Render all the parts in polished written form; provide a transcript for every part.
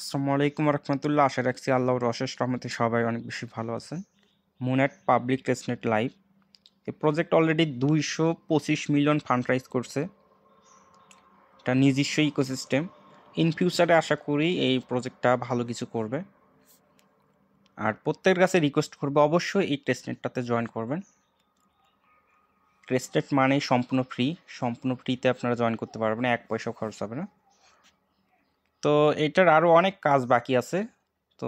আসসালামু আলাইকুম রহমতুল্লাহ। আশা রাখছি আল্লাহর অশেষ রহমতে সবাই অনেক বেশি ভালো আছেন। মুনএট পাবলিক টেস্টনেট লাইভ এই project already 225 million fund rise করছে। এটা নিজস্ব ইকোসিস্টেম। ইন ফিউচারে আশা করি এই প্রজেক্টটা ভালো কিছু করবে। আর প্রত্যেকের কাছে রিকোয়েস্ট করবে অবশ্যই এই টেস্টনেটটাতে জয়েন করবেন। টেস্টনেট মানেই সম্পূর্ণ ফ্রিতে আপনারা জয়েন করতে পারবেন, 1 পয়সাও খরচ হবে না। তো এটার আরও অনেক কাজ বাকি আছে, তো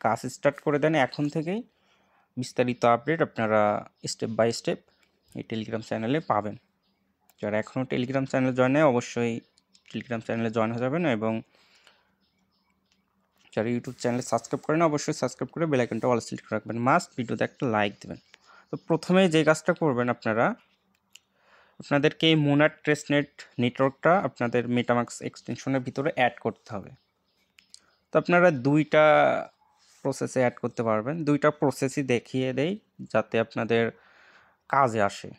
কাজ স্টার্ট করে দেন এখন থেকেই। বিস্তারিত আপডেট আপনারা স্টেপ বাই স্টেপ এই টেলিগ্রাম চ্যানেলে পাবেন। যারা এখনও টেলিগ্রাম চ্যানেলে জয়েন নেয় অবশ্যই টেলিগ্রাম চ্যানেলে জয়েন হয়ে যাবেন, এবং যারা ইউটিউব চ্যানেলে সাবস্ক্রাইব করেন অবশ্যই সাবস্ক্রাইব করে বেল আইকনটা অল সিলেক্ট রাখবেন। মাস্ট ভিডিওতে একটা লাইক দেবেন। তো প্রথমে যে কাজটা করবেন আপনাদেরকে এই মুনার টেস্টনেট নেটওয়ার্কটা আপনাদের মেটামাক্স এক্সটেনশনের ভিতরে অ্যাড করতে হবে। তো আপনারা দুইটা প্রসেসে অ্যাড করতে পারবেন, দুইটা প্রসেসই দেখিয়ে দেই যাতে আপনাদের কাজে আসে।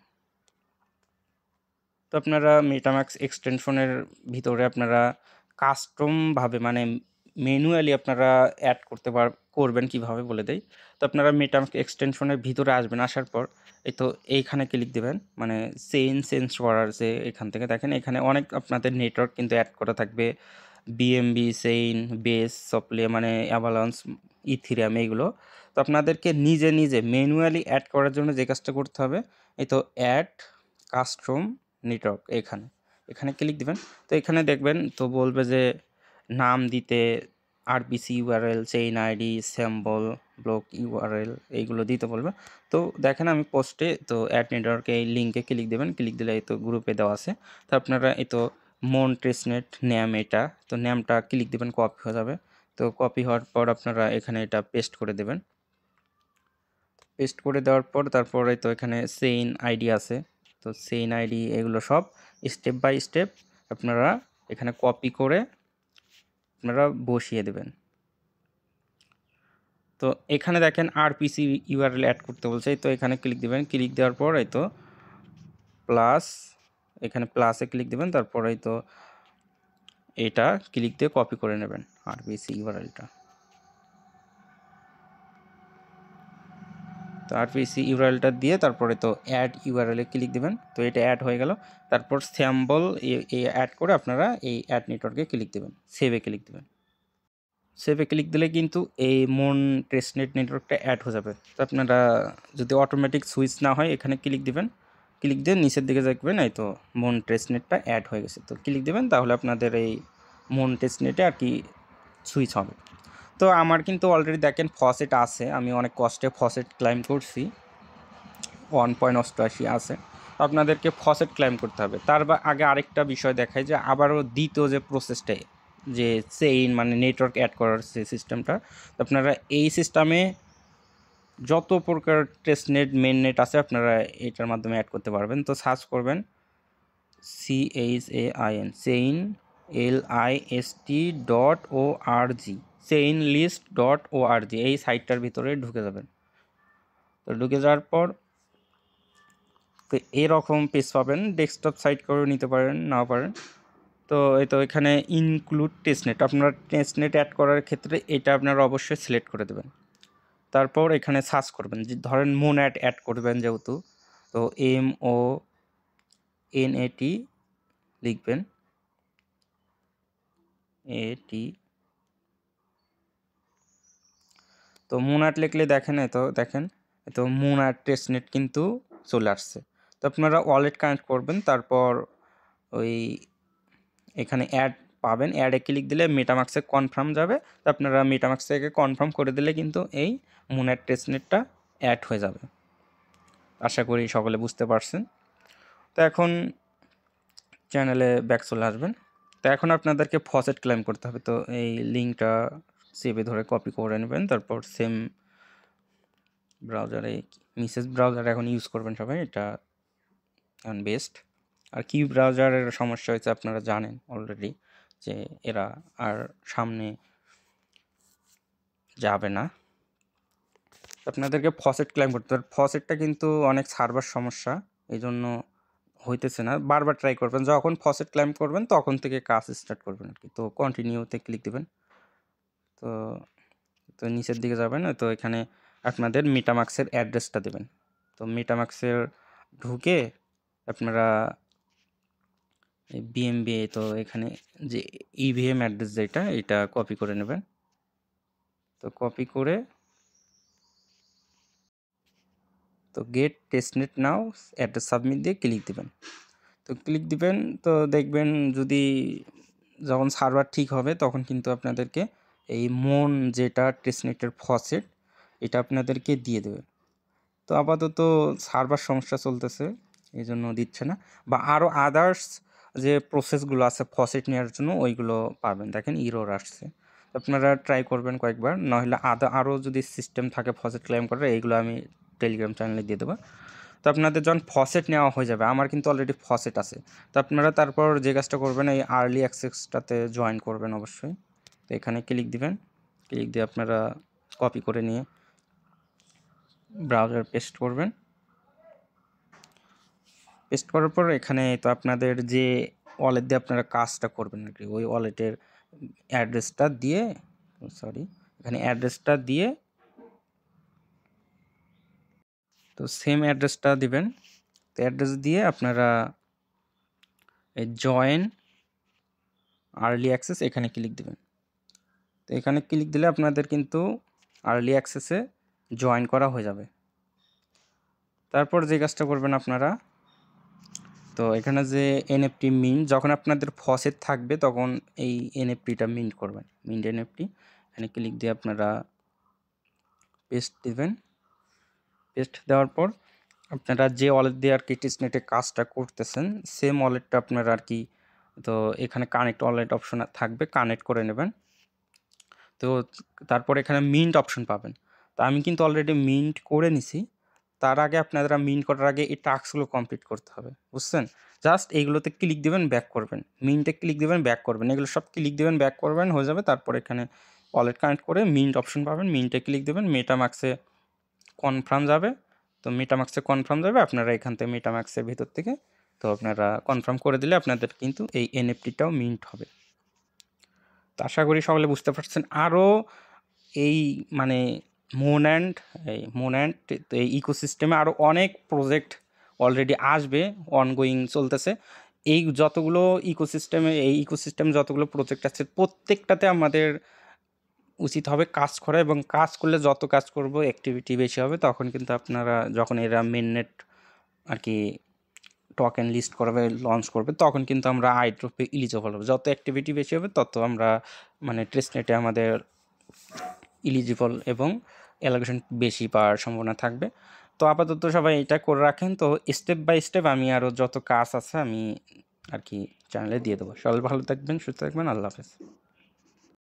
তো আপনারা মেটামাক্স এক্সটেনশনের ভিতরে আপনারা কাস্টমভাবে মানে ম্যানুয়ালি আপনারা অ্যাড করবেন কিভাবে বলে দেই। তো আপনারা মেটামাক্স এক্সটেনশনের ভিতরে আসবেন, আসার পর এই তো এইখানে ক্লিক দেবেন, মানে চেঞ্জ করার যে এখান থেকে দেখেন এখানে অনেক আপনাদের নেটওয়ার্ক কিন্তু অ্যাড করা থাকবে, বিএমবি, চেইন, বেস, সপ্লে মানে অ্যাভালান্স, ইথিরিয়াম এইগুলো। তো আপনাদেরকে নিজে ম্যানুয়ালি অ্যাড করার জন্য যে কাজটা করতে হবে এই তো অ্যাড কাস্টম নেটওয়ার্ক, এখানে ক্লিক দিবেন। তো এখানে দেখবেন তো বলবে যে নাম দিতে RPC URL, chain ID, স্যাম্বল, block URL এইগুলো দিতে বলবে। তো দেখেন আমি পোস্টে তো অ্যাড নেটওয়ার্কে এই লিঙ্কে ক্লিক দেবেন, ক্লিক দিলে এই তো গ্রুপে দেওয়া আছে। তো আপনারা এই তো মন টেস্টনেট নেম, এটা তো নেমটা ক্লিক দেবেন, কপি হয়ে যাবে। তো কপি হওয়ার পর আপনারা এখানে এটা পেস্ট করে দেবেন। পেস্ট করে দেওয়ার পর তারপরে তো এখানে চেইন আইডি আছে, তো চেইন আইডি এগুলো সব স্টেপ বাই স্টেপ আপনারা এখানে কপি করে আপনারা বসিয়ে দেবেন। তো এখানে দেখেন আরপিসি ইউআরএল অ্যাড করতে বলছে, তো এখানে ক্লিক দিবেন, ক্লিক দেওয়ার পর এই তো প্লাস, এখানে প্লাসে ক্লিক দিবেন, তারপর এই তো এটা ক্লিক দিয়ে কপি করে নেবেন আরপিসি ইউআরএলটা। তো আরপিসি ইউআরএলটা দিয়ে তারপরে তো অ্যাড ইউআরএলে ক্লিক দিবেন, তো এটা অ্যাড হয়ে গেল। তারপর স্যাম্বল অ্যাড করে আপনারা এই অ্যাড নেটওয়ার্কে ক্লিক দেবেন, সেভে ক্লিক দেবেন। সেভে ক্লিক দিলে কিন্তু এই মন টেস্টনেট নেটওয়ার্কটা অ্যাড হয়ে যাবে। তো আপনারা যদি অটোমেটিক সুইচ না হয় এখানে ক্লিক দিবেন, ক্লিক দিয়ে নিচের দিকে দেখবেন এই তো মন টেস্টনেটটা অ্যাড হয়ে গেছে, তো ক্লিক দেবেন, তাহলে আপনাদের এই মন টেস্টনেটে আর কি সুইচ হবে। তো আমার কিন্তু অলরেডি দেখেন ফসেট আছে, আমি অনেক কষ্টে ফসেট ক্লাইম করছি, 1.88 আছে। তো আপনাদেরকে ফসেট ক্লাইম করতে হবে। তার আগে আরেকটা বিষয় দেখায় যে আবারও দ্বিতীয় যে প্রসেসটাই, যে চেইন মানে নেটওয়ার্ক অ্যাড করার যে সিস্টেমটা, তো আপনারা এই সিস্টেমে যত প্রকার টেস্টনেট মেননেট আছে আপনারা এটার মাধ্যমে অ্যাড করতে পারবেন। তো সার্চ করবেন CHAIN চেইন LIST.org, chainlist.org, এই সাইটটার ভিতরে ঢুকে যাবেন। তো ঢুকে যাওয়ার পর তো এরকম পেজ পাবেন, ডেস্কটপ সাইট করে নিতে পারেন, নাও পারেন। তো এই তো এখানে ইনক্লুড টেস্টনেট, আপনারা টেস্টনেট অ্যাড করার ক্ষেত্রে এটা আপনারা অবশ্যই সিলেক্ট করে দেবেন। তারপর এখানে সার্চ করবেন, যে ধরেন মুনএট অ্যাড করবেন যেহেতু, তো MONAT লিখবেন, AT। তো মুনএট লিখলে দেখেন তো মুনএট টেস্টনেট কিন্তু চলে আসছে। তো আপনারা ওয়ালেট কানেক্ট করবেন, তারপর ওই এখানে অ্যাড পাবেন, অ্যাডে ক্লিক দিলে মেটামাক্সে কনফার্ম যাবে। তো আপনারা মেটামাক্স থেকে কনফার্ম করে দিলে কিন্তু এই মুনএট টেস্টনেটটা অ্যাড হয়ে যাবে। আশা করি সকলে বুঝতে পারছেন। তো এখন চ্যানেলে ব্যাক চলে আসবেন। তো এখন আপনাদেরকে ফসেট ক্লেম করতে হবে। তো এই লিঙ্কটা সেভে ধরে কপি করে নেবেন, তারপর সেম ব্রাউজারে, মিসেস ব্রাউজার এখন ইউজ করবেন সবাই, এটা এখন বেস্ট। আর কি ব্রাউজারের সমস্যা হয়েছে আপনারা জানেন অলরেডি, যে এরা আর সামনে যাবে না। আপনাদেরকে ফসেট ক্লাইম করতে হবে। ফসেটটা কিন্তু অনেক সার্ভার সমস্যা, এই জন্য হইতেছে না, বারবার ট্রাই করবেন। যখন ফসেট ক্লাইম করবেন তখন থেকে কাজ স্টার্ট করবেন আর কি। তো কন্টিনিউতে ক্লিক দেবেন। তো তো নিচের দিকে যাবেন, তো এখানে আপনাদের মেটামাক্সের অ্যাড্রেসটা দেবেন। তো মেটামাক্সের ঢুকে আপনারা বিএমবি, তো এখানে যে ইভিএম অ্যাড্রেস যেটা, এটা কপি করে নেবেন। তো কপি করে তো গেট টেস্টনেট নাও অ্যাড্রেস সাবমিট দিয়ে ক্লিক দিবেন। তো ক্লিক দিবেন, তো দেখবেন যদি যখন সার্ভার ঠিক হবে তখন কিন্তু আপনাদেরকে এই মন যেটা টেস্টনেটের ফসেট, এটা আপনাদেরকে দিয়ে দেবে। তো আপাতত সার্ভার সমস্যা চলতেছে, এই জন্য দিচ্ছে না। বা আরও আদার্স যে প্রসেসগুলো আছে ফসেট নেওয়ার জন্য, ওইগুলো পাবেন। দেখেন ইরর আসছে, আপনারা ট্রাই করবেন কয়েকবার, নাহলে আরও যদি সিস্টেম থাকে ফসেট ক্লেম করার, এইগুলো আমি টেলিগ্রাম চ্যানেলে দিয়ে দেবো। তো আপনাদের যখন ফসেট নেওয়া হয়ে যাবে, আমার কিন্তু অলরেডি ফসেট আছে, তো আপনারা তারপর যে কাজটা করবেন, এই আর্লি অ্যাক্সেসটাতে জয়েন করবেন অবশ্যই। তো এখানে ক্লিক দিবেন, ক্লিক দিয়ে আপনারা কপি করে নিয়ে ব্রাউজার পেস্ট করবেন। পেস্ট করার পর এখানে তো আপনাদের যে ওয়ালেট দিয়ে আপনারা কাজটা করবেন আর কি, ওই ওয়ালেটের অ্যাড্রেসটা দিয়ে, এখানে অ্যাড্রেসটা দিয়ে, তো সেম অ্যাড্রেসটা দিবেন। তো অ্যাড্রেস দিয়ে আপনারা জয়েন আর্লি অ্যাক্সেস এখানে ক্লিক দিবেন। তো এখানে ক্লিক দিলে আপনাদের কিন্তু আর্লি অ্যাক্সেসে জয়েন করা হয়ে যাবে। তারপর যে কাজটা করবেন আপনারা, তো এখানে যে এনএফটি মিন্ট, যখন আপনাদের ফসেট থাকবে তখন এই এনএফটিটা মিন্ট করবেন, মিন্ট এনএফটি। এখানে ক্লিক দিয়ে আপনারা পেস্ট দিবেন। পেস্ট দেওয়ার পর আপনারা যে ওয়ালেট দিয়ে আর কি টেস্টনেটে কাজটা করতেছেন, সেম ওয়ালেটটা আপনারা আর কি, তো এখানে কানেক্ট ওয়ালেট অপশন থাকবে, কানেক্ট করে নেবেন। তো তারপর এখানে মিন্ট অপশন পাবেন। তো আমি কিন্তু অলরেডি মিন্ট করে নিছি। তার আগে আপনারা মিন্ট করার আগে এই টাস্কগুলো কমপ্লিট করতে হবে, বুঝছেন? জাস্ট এইগুলোতে ক্লিক দিবেন, ব্যাক করবেন, মিন্টে ক্লিক দিবেন, ব্যাক করবেন, এগুলো সব ক্লিক দিবেন, ব্যাক করবেন, হয়ে যাবে। তারপর এখানে ওয়ালেট কানেক্ট করে মিন্ট অপশন পাবেন, মিন্টে ক্লিক দেবেন, মেটামাক্সে কনফার্ম যাবে। তো মেটামাক্সে কনফার্ম যাবে, আপনারা এখান থেকে মেটামাক্সের ভিতর থেকে তো আপনারা কনফার্ম করে দিলে আপনাদের কিন্তু এই এনএফটিটাও মিন্ট হবে। তো আশা করি সকলে বুঝতে পারছেন। আরও এই মানে মোন্যান্ট এই ইকোসিস্টেমে আরও অনেক প্রজেক্ট অলরেডি আসবে, অনগোয়িং চলতেছে। এই যতগুলো ইকোসিস্টেম যতগুলো প্রজেক্ট আছে, প্রত্যেকটাতে আমাদের উচিত হবে কাজ করা, এবং কাজ করলে যত কাজ করব অ্যাক্টিভিটি বেশি হবে, তখন কিন্তু আপনারা যখন এরা মেননেট আর কি টোকেন লিস্ট করবে, লঞ্চ করবে, তখন কিন্তু আমরা আইড্রপে ইলিজিবল হবে। যত অ্যাক্টিভিটি বেশি হবে তত আমরা মানে টেস্টনেটে আমাদের ইলিজিবল এবং অ্যালোকেশন বেশি পাওয়ার সম্ভাবনা থাকবে। তো আপাতত সবাই এটা করে রাখেন। তো স্টেপ বাই স্টেপ আমি আরও যত কাজ আছে আমি আর কি চ্যানেলে দিয়ে দেবো। সবাই ভালো থাকবেন, সুস্থ থাকবেন, আল্লাহ হাফেজ।